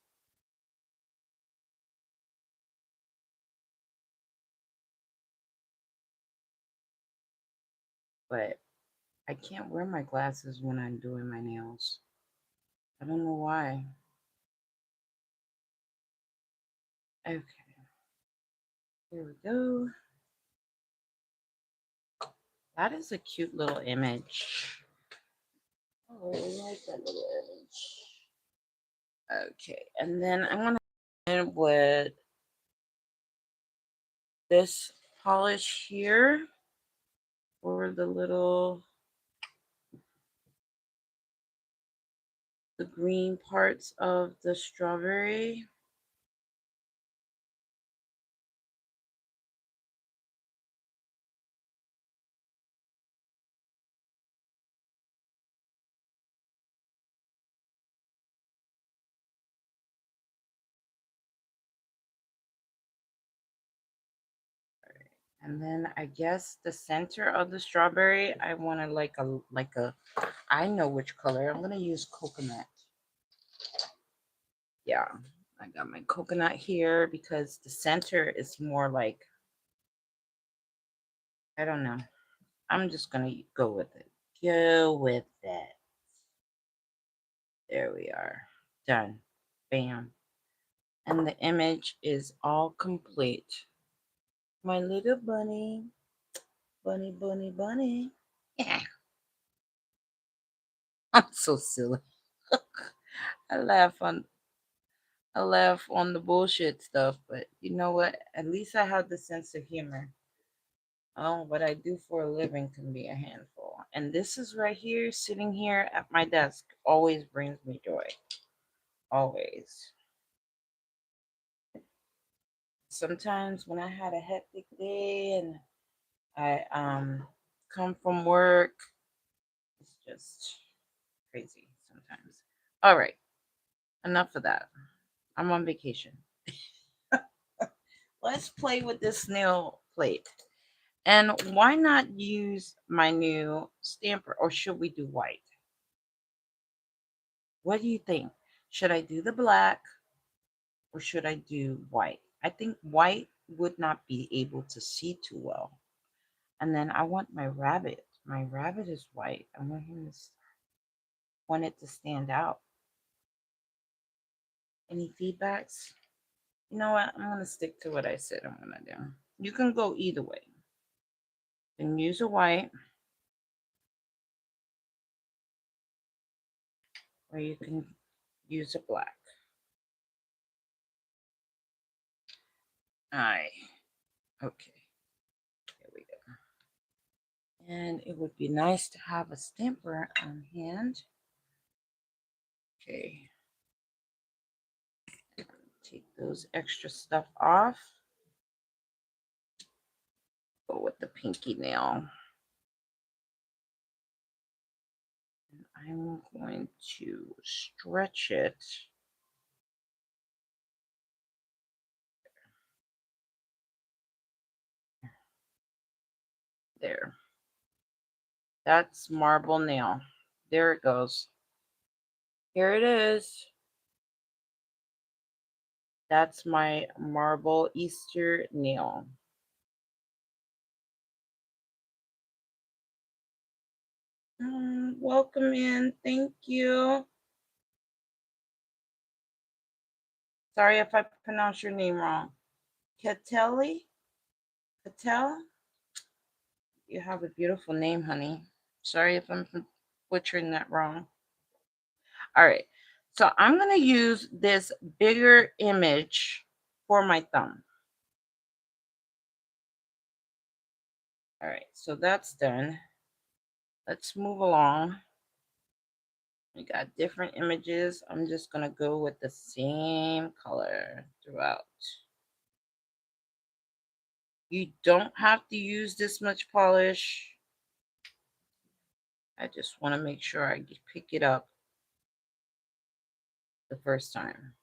But I can't wear my glasses when I'm doing my nails. I don't know why. Okay, here we go. That is a cute little image. Oh, I like that little image. Okay, and then I'm gonna end with this polish here for the green parts of the strawberry. And then I guess the center of the strawberry, I want to I know which color. I'm going to use coconut. Yeah, I got my coconut here because the center is more like, I don't know. I'm just going to go with it. Go with it. There we are. Done. Bam. And the image is all complete. My little bunny. Bunny, bunny, bunny. Yeah. I'm so silly. I laugh on the bullshit stuff, but you know what? At least I have the sense of humor. Oh, what I do for a living can be a handful. And this is right here, sitting here at my desk, always brings me joy. Always. Sometimes when I had a hectic day and I come from work, it's just crazy sometimes. All right, enough of that. I'm on vacation. Let's play with this snail plate. And why not use my new stamper, or should we do white? What do you think? Should I do the black or should I do white? I think white would not be able to see too well. And then I want my rabbit. My rabbit is white. I want him to want it to stand out. Any feedbacks? You know what? I'm gonna stick to what I said I'm gonna do. You can go either way. You can use a white, or you can use a black. Alright. Okay. Here we go. And it would be nice to have a stamper on hand. Okay. Take those extra stuff off. Go with the pinky nail. And I'm going to stretch it. There. That's marble nail. There it goes. Here it is. That's my marble Easter nail. Welcome in. Thank you. Sorry if I pronounced your name wrong. Kateli? Patel? You have a beautiful name, honey. Sorry if I'm butchering that wrong. All right. So I'm going to use this bigger image for my thumb. All right. So that's done. Let's move along. We got different images. I'm just going to go with the same color throughout. You don't have to use this much polish. I just want to make sure I pick it up the first time.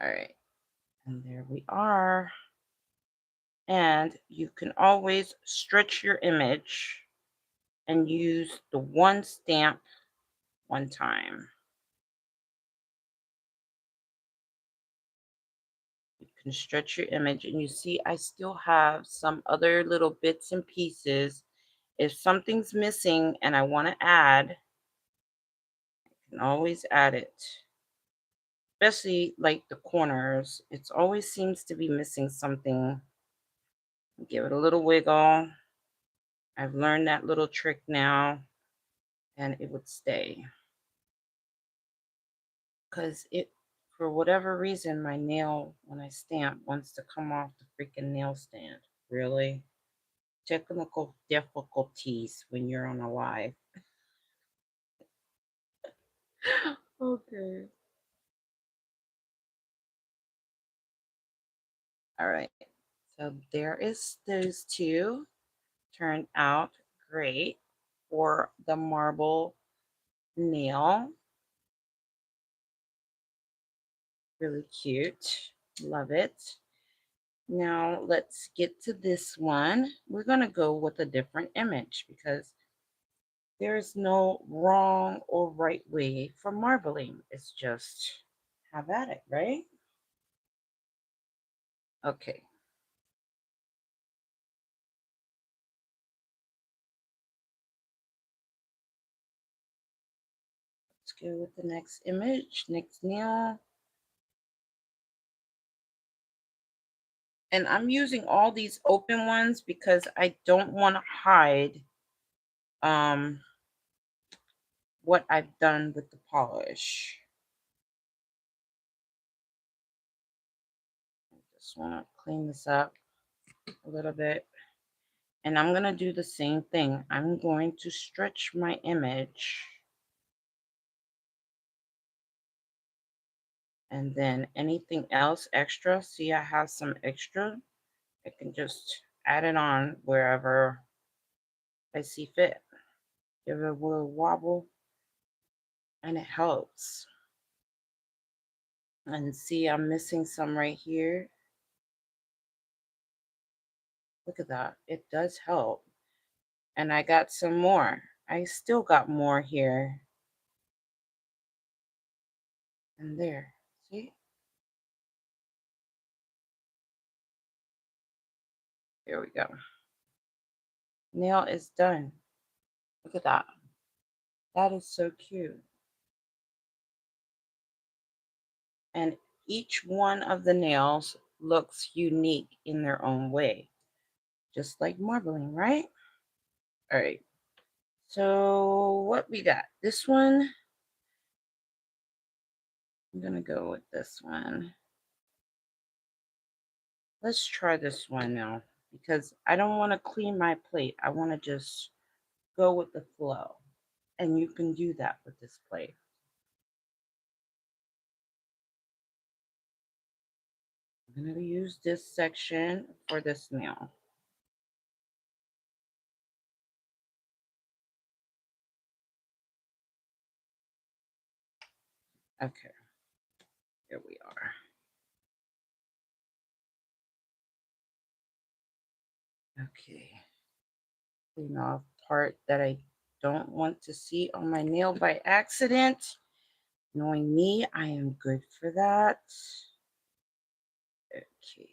All right. And there we are. And you can always stretch your image and use the one stamp one time. You can stretch your image, and you see I still have some other little bits and pieces. If something's missing and I want to add, I can always add it. Especially like the corners. It always seems to be missing something. Give it a little wiggle. I've learned that little trick now, and it would stay. Because it, for whatever reason, my nail, when I stamp, wants to come off the freaking nail stand. Really? Technical difficulties when you're on a live. Okay. All right. So there is those two. Turned out great for the marble nail. Really cute. Love it. Now let's get to this one. We're going to go with a different image because there's no wrong or right way for marbling. It's just have at it, right? Okay. Let's go with the next image, next nail. And I'm using all these open ones because I don't want to hide what I've done with the polish. I just want to clean this up a little bit. And I'm going to do the same thing. I'm going to stretch my image. And then anything else extra, see I have some extra. I can just add it on wherever I see fit. Give it a little wobble and it helps. And see, I'm missing some right here. Look at that. It does help. And I got some more. I still got more here. And there. See? Here we go. Nail is done. Look at that. That is so cute. And each one of the nails looks unique in their own way, just like marbling, right? All right. So what we got? This one, I'm gonna go with this one. Let's try this one now because I don't want to clean my plate. I want to just go with the flow. And you can do that with this plate. I'm going to use this section for this nail. Okay, here we are. Okay, clean off part that I don't want to see on my nail by accident. Knowing me, I am good for that. Okay,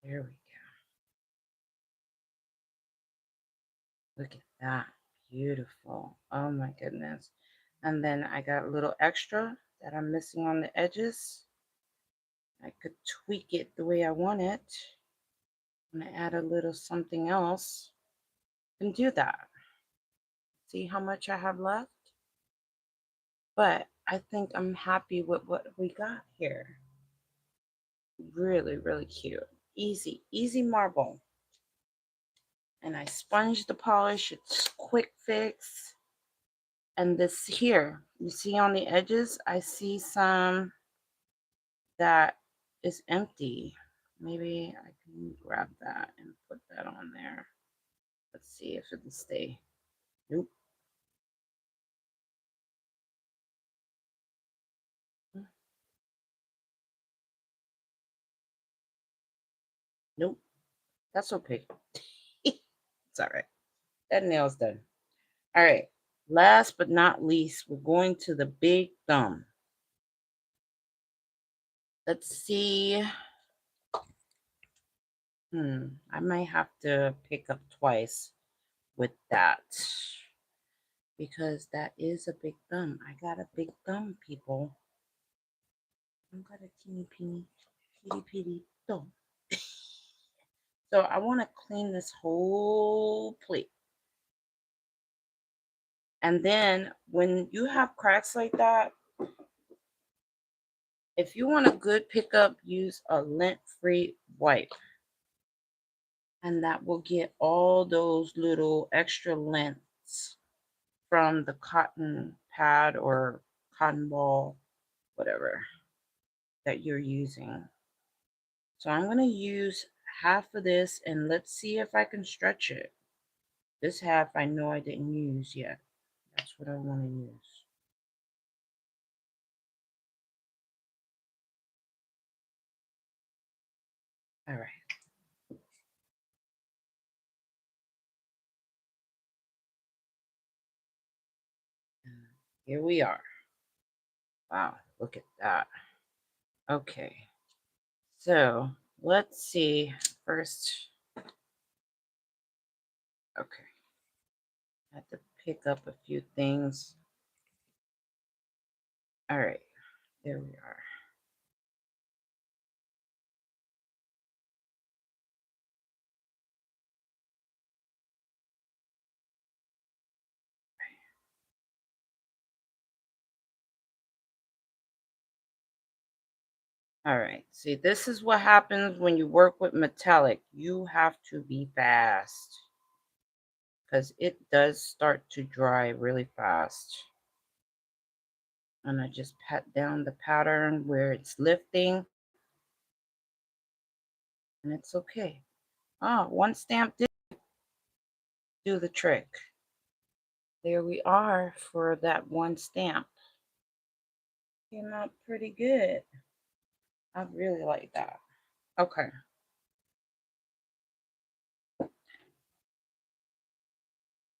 there we go. Look at that, beautiful. Oh my goodness. And then I got a little extra that I'm missing on the edges. I could tweak it the way I want it. I'm gonna add a little something else and do that. See how much I have left? But I think I'm happy with what we got here. Really, really cute. Easy, easy marble. And I sponge the polish. It's quick fix. And this here, you see on the edges, I see some that is empty. Maybe I can grab that and put that on there. Let's see if it'll stay. Nope. Nope. That's okay. It's all right. That nail's done. All right. Last but not least, we're going to the big thumb. Let's see. I might have to pick up twice with that because that is a big thumb. I got a big thumb, people. I got a teeny pitty thumb. So I want to clean this whole plate. And then when you have cracks like that, if you want a good pickup, use a lint-free wipe. And that will get all those little extra lengths from the cotton pad or cotton ball, whatever that you're using. So I'm going to use half of this and let's see if I can stretch it. This half I know I didn't use yet. That's what I want to use. All right. Here we are. Wow, look at that. Okay. So let's see first. Okay. I have to pick up a few things. All right. There we are. All right. See, this is what happens when you work with metallic. You have to be fast because it does start to dry really fast. And I just pat down the pattern where it's lifting. And it's okay. One stamp did do the trick. There we are for that one stamp. Came out pretty good. I really like that. Okay.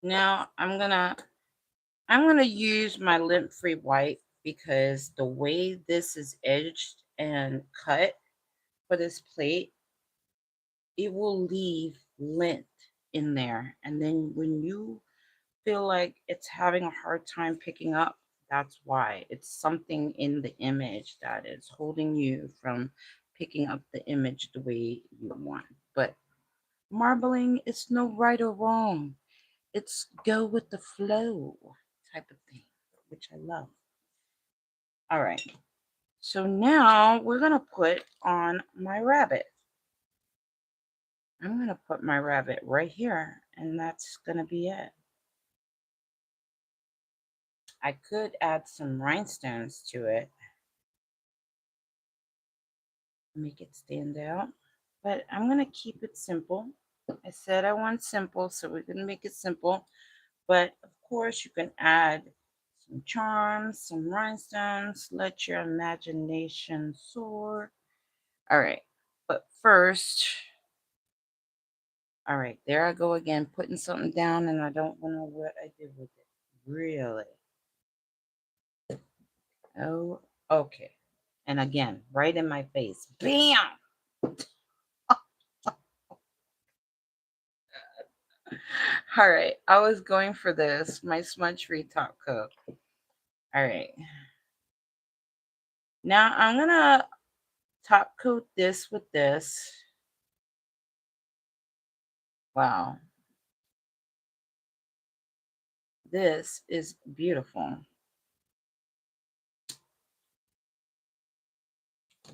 Now I'm gonna use my lint-free white because the way this is edged and cut for this plate, it will leave lint in there. And then when you feel like it's having a hard time picking up, that's why. It's something in the image that is holding you from picking up the image the way you want. But marbling is no right or wrong. It's go with the flow type of thing, which I love. All right. So now we're going to put on my rabbit. I'm going to put my rabbit right here, and that's going to be it. I could add some rhinestones to it, make it stand out, but I'm going to keep it simple. I said I want simple, so we're going to make it simple. But of course, you can add some charms, some rhinestones, let your imagination soar. All right, but first, all right, there I go again, putting something down, and I don't know what I did with it. Really? Oh, okay. And again, right in my face. Bam! All right, I was going for this, my smudge free top coat. All right. Now I'm gonna top coat this with this. Wow. This is beautiful.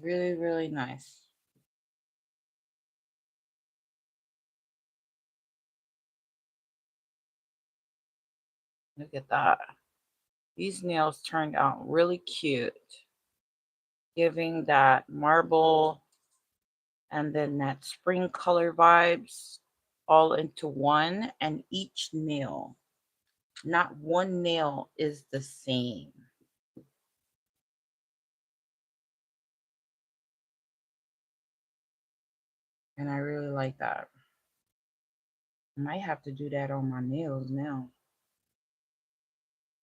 Really, really nice. Look at that. These nails turned out really cute, giving that marble and then that spring color vibes all into one. And each nail, not one nail is the same. And I really like that. I might have to do that on my nails now.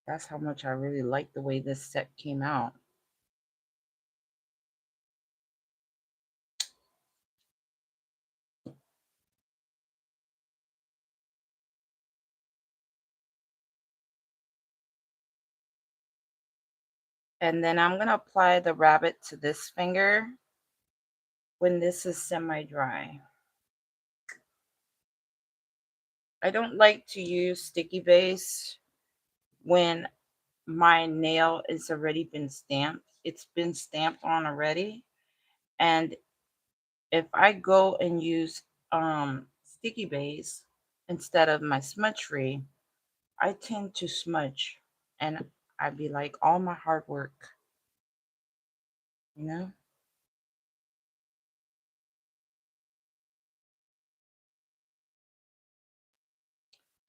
That's how much I really like the way this set came out. And then I'm going to apply the rabbit to this finger when this is semi-dry. I don't like to use sticky base when my nail is already been stamped. It's been stamped on already. And if I go and use sticky base instead of my smudge free, I tend to smudge, and I'd be like, all my hard work, you know?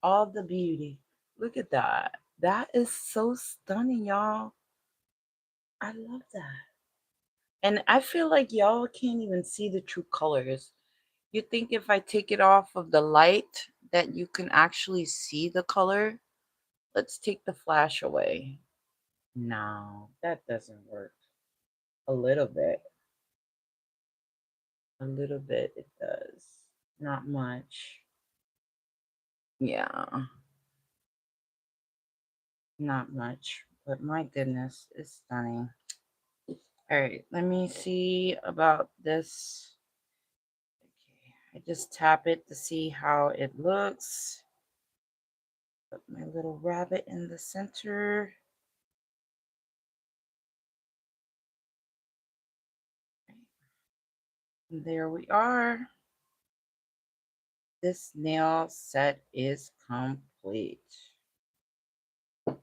All the beauty. Look at that. That is so stunning, y'all. I love that. And I feel like y'all can't even see the true colors. You think if I take it off of the light that you can actually see the color? Let's take the flash away. No, that doesn't work. A little bit. A little bit it does. Not much. Yeah, not much. But my goodness, it's stunning. All right, let me see about this. Okay, I just tap it to see how it looks. Put my little rabbit in the center. And there we are. This nail set is complete. All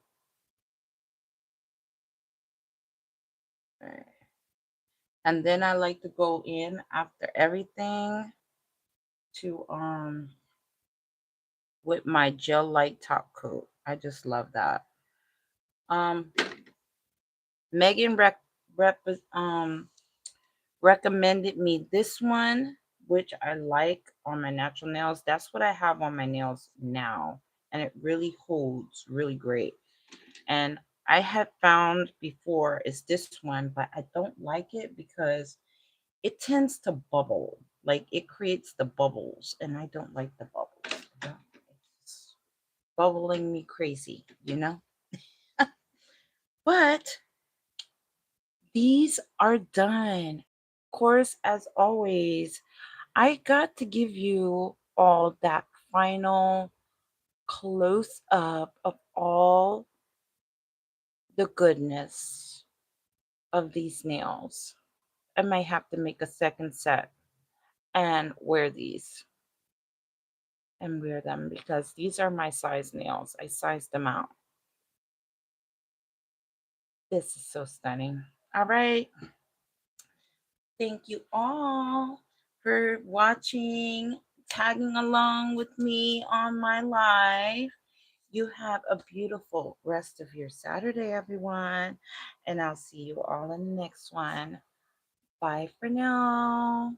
right. And then I like to go in after everything to with my gel light top coat. I just love that. Um Megan rep recommended me this one, which I like on my natural nails. That's what I have on my nails now, and it really holds really great. And I had found before is this one, but I don't like it because it tends to bubble. Like it creates the bubbles, and I don't like the bubbles. It's bubbling me crazy, you know? But these are done. Of course, as always, I got to give you all that final close up of all the goodness of these nails. I might have to make a second set and wear these and wear them because these are my size nails. I sized them out. This is so stunning. All right. Thank you all for watching, tagging along with me on my live. You have a beautiful rest of your Saturday, everyone. And I'll see you all in the next one. Bye for now.